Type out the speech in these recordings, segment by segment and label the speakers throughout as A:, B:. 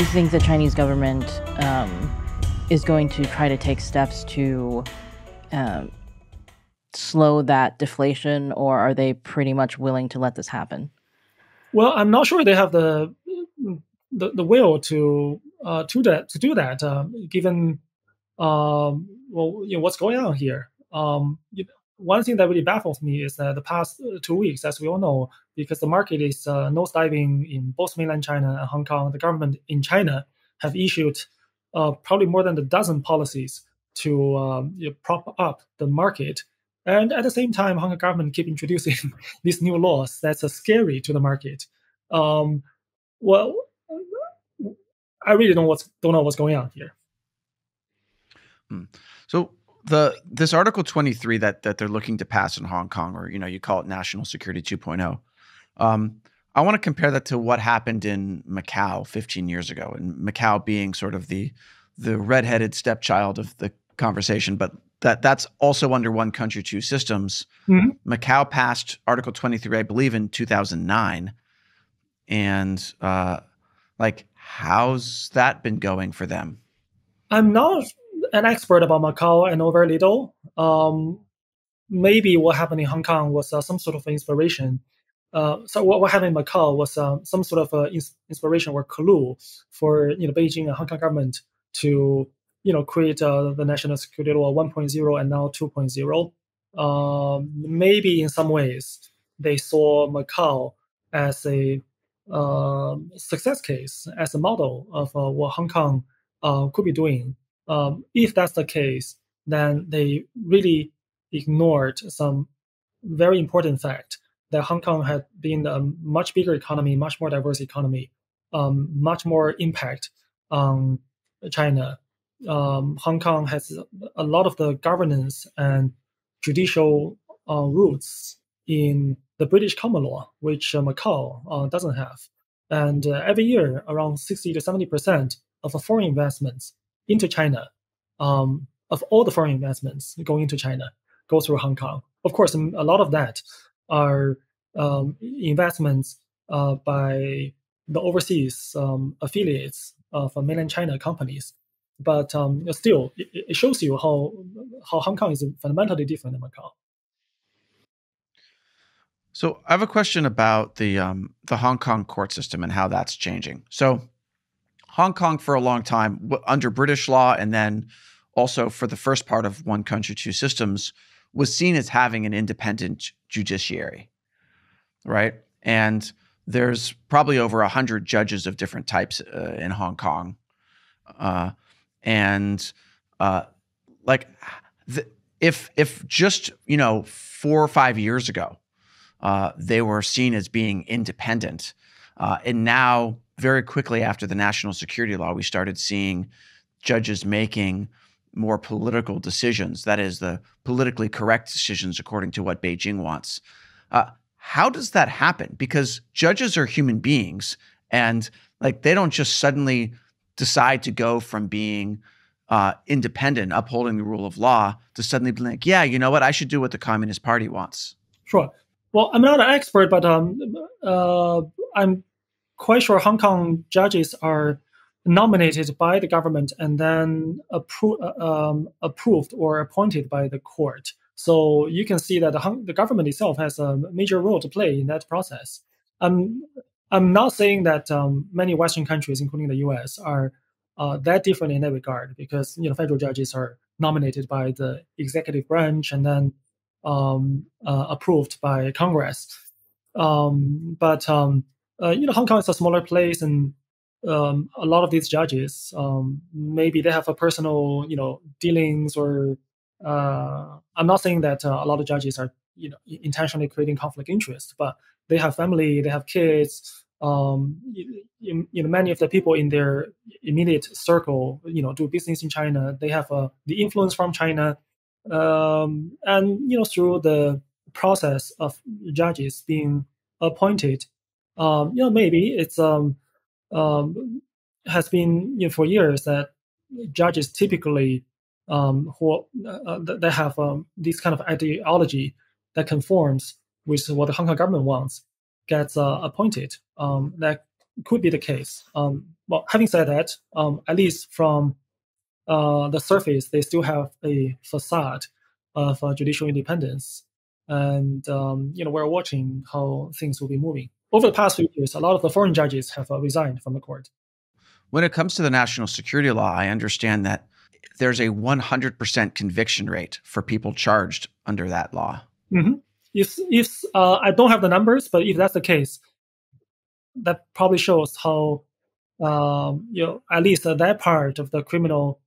A: you think the Chinese government is going to try to take steps to slow that deflation, or are they pretty much willing to let this happen?
B: Well, I'm not sure they have the will to do that, given what's going on here. One thing that really baffles me is that the past 2 weeks, as we all know, because the market is nosediving in both mainland China and Hong Kong, the government in China have issued probably more than a dozen policies to prop up the market. And at the same time, Hong Kong government keep introducing these new laws that's scary to the market. Well, I really don't know what's going on here.
C: So this Article 23 that they're looking to pass in Hong Kong, or you call it National Security 2.0. I want to compare that to what happened in Macau 15 years ago, and Macau being sort of the redheaded stepchild of the conversation, but that's also under one country, two systems. Mm-hmm. Macau passed Article 23, I believe, in 2009. And how's that been going for them?
B: I'm not an expert about Macau. I know very little. Maybe what happened in Hong Kong was some sort of inspiration. So what happened in Macau was some sort of inspiration or clue for Beijing and Hong Kong government to create the National Security Law 1.0 and now 2.0. Maybe in some ways they saw Macau as a success case, as a model of what Hong Kong could be doing. If that's the case, then they really ignored some very important fact that Hong Kong had been a much bigger economy, much more diverse economy, much more impact on China. Hong Kong has a lot of the governance and judicial roots in the British common law, which Macau doesn't have. And every year, around 60 to 70% of the foreign investments into China, of all the foreign investments going into China, go through Hong Kong. Of course, a lot of that are investments by the overseas affiliates of mainland China companies. But still, it shows you how Hong Kong is fundamentally different than Macau.
C: So I have a question about the Hong Kong court system and how that's changing. So Hong Kong for a long time under British law, and then also for the first part of one country, two systems, was seen as having an independent judiciary, right? And there's probably over 100 judges of different types in Hong Kong. If just 4 or 5 years ago they were seen as being independent, and now very quickly after the national security law, we started seeing judges making more political decisions. That is, the politically correct decisions according to what Beijing wants. How does that happen? Because judges are human beings, and they don't just suddenly decide to go from being independent, upholding the rule of law, to suddenly be like, yeah, you know what, I should do what the Communist Party wants.
B: Sure. Well, I'm not an expert, but I'm quite sure Hong Kong judges are nominated by the government and then approved or appointed by the court. So you can see that the government itself has a major role to play in that process. I'm not saying that many Western countries, including the U.S., are that different in that regard, because federal judges are nominated by the executive branch and then approved by Congress. But Hong Kong is a smaller place, and a lot of these judges, maybe they have a personal, dealings, or I'm not saying that a lot of judges are, intentionally creating conflict interest, but they have family, they have kids. Many of the people in their immediate circle, do business in China. They have the influence from China, and through the process of judges being appointed, maybe it's has been for years that judges typically that have this kind of ideology that conforms with what the Hong Kong government wants gets appointed. That could be the case. Well, having said that, at least from the surface, they still have a facade of judicial independence. And we're watching how things will be moving. Over the past few years, a lot of the foreign judges have resigned from the court.
C: When it comes to the national security law, I understand that there's a 100% conviction rate for people charged under that law.
B: Mm-hmm. If I don't have the numbers, but if that's the case, that probably shows how at least that part of the criminal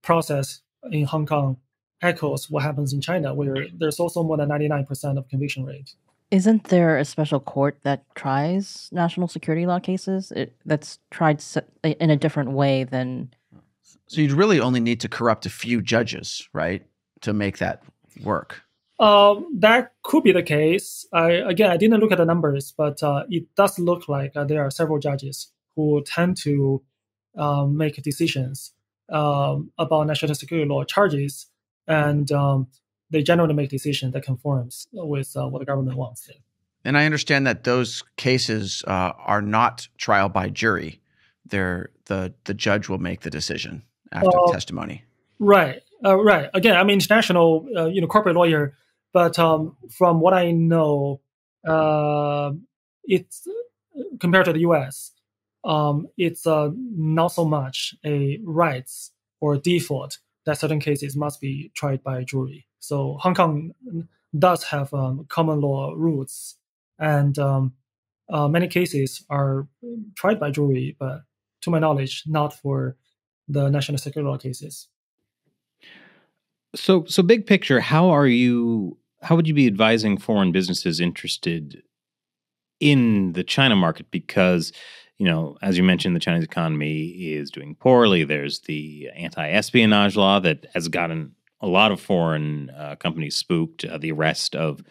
B: process in Hong Kong echoes what happens in China, where there's also more than 99% of conviction rate.
A: Isn't there a special court that tries national security law cases? That's tried in a different way than...
C: So you'd really only need to corrupt a few judges, right, to make that work?
B: That could be the case. I didn't look at the numbers, but it does look like there are several judges who tend to make decisions about national security law charges, and they generally make decisions that conforms with what the government wants.
C: And I understand that those cases are not trial by jury. The judge will make the decision after testimony.
B: Right. Right. Again, I'm an international, corporate lawyer, but from what I know, it's compared to the U.S., it's not so much a rights or default that certain cases must be tried by jury. So Hong Kong does have common law roots, and many cases are tried by jury, but to my knowledge, not for the national security law cases.
D: So big picture, how would you be advising foreign businesses interested in the China market? Because, as you mentioned, the Chinese economy is doing poorly. There's the anti-espionage law that has gotten a lot of foreign companies spooked, the arrest of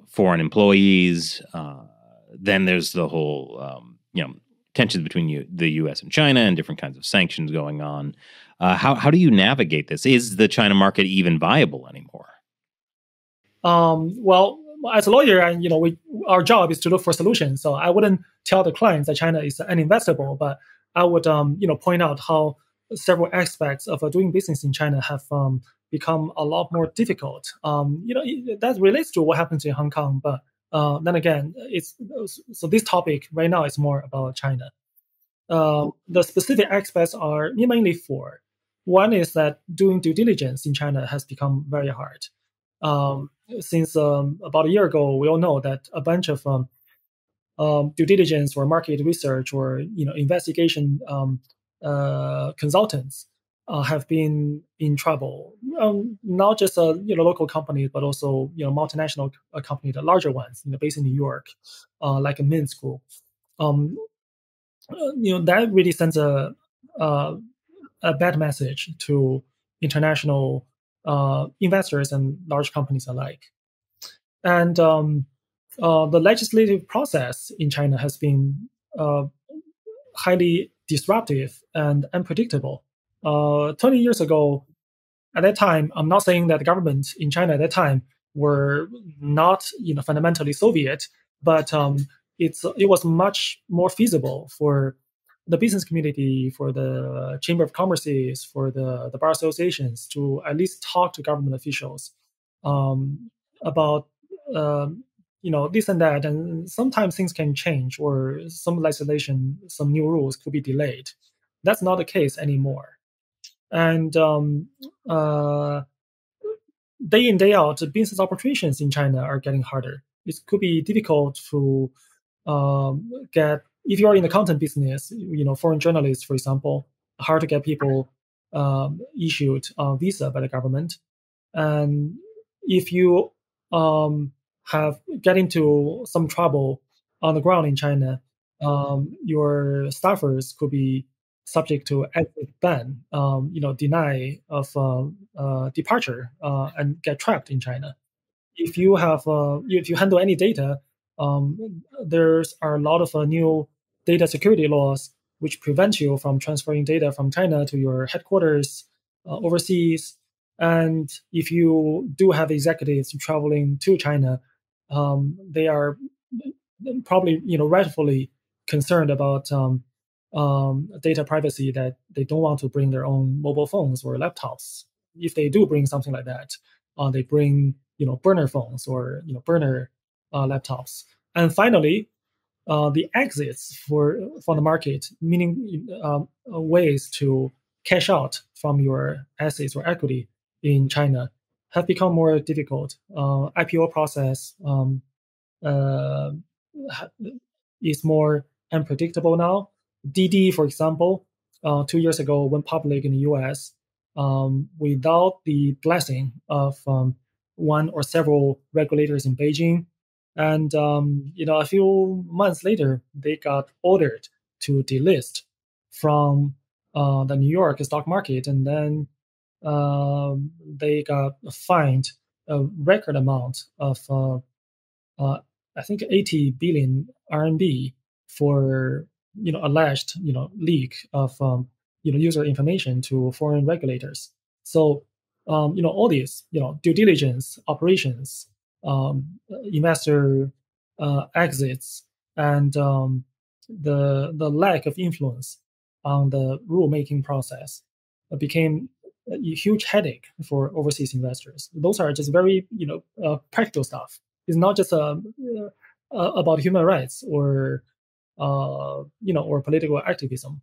D: foreign employees. Then there's the whole, tensions between the U.S. and China and different kinds of sanctions going on. How do you navigate this? Is the China market even viable anymore?
B: Well, as a lawyer, and our job is to look for solutions. So I wouldn't tell the clients that China is uninvestable, but I would point out how several aspects of doing business in China have become a lot more difficult. That relates to what happens in Hong Kong, but then again, so this topic right now is more about China. The specific aspects are mainly four. One is that doing due diligence in China has become very hard. Since about a year ago, we all know that a bunch of due diligence or market research or investigation consultants have been in trouble. Not just local companies, but also multinational companies, the larger ones, based in New York, like a Mint School. That really sends a bad message to international investors and large companies alike. And the legislative process in China has been highly disruptive and unpredictable. 20 years ago, at that time, I'm not saying that the government in China at that time were not fundamentally Soviet, but it was much more feasible for the business community, for the Chamber of Commerces, for the bar associations to at least talk to government officials about this and that. And sometimes things can change, or some legislation, some new rules could be delayed. That's not the case anymore. And day in, day out, business operations in China are getting harder. It could be difficult to get, if you're in the content business, foreign journalists, for example, hard to get people issued a visa by the government. And if you get into some trouble on the ground in China, your staffers could be subject to exit ban, deny of departure, and get trapped in China. If you have, if you handle any data, there's are a lot of new data security laws which prevent you from transferring data from China to your headquarters overseas. And if you do have executives traveling to China, they are probably, rightfully concerned about data privacy, that they don't want to bring their own mobile phones or laptops. If they do bring something like that, they bring burner phones or burner laptops. And finally, the exits for the market, meaning ways to cash out from your assets or equity in China, have become more difficult. IPO process is more unpredictable now. DD, for example, 2 years ago went public in the US without the blessing of one or several regulators in Beijing. And a few months later, they got ordered to delist from the New York stock market, and then they got fined a record amount of I think 80 billion RMB for alleged leak of user information to foreign regulators. So all these due diligence operations, investor exits, and the lack of influence on the rulemaking process became a huge headache for overseas investors. Those are just very practical stuff. It's not just about human rights or or political activism.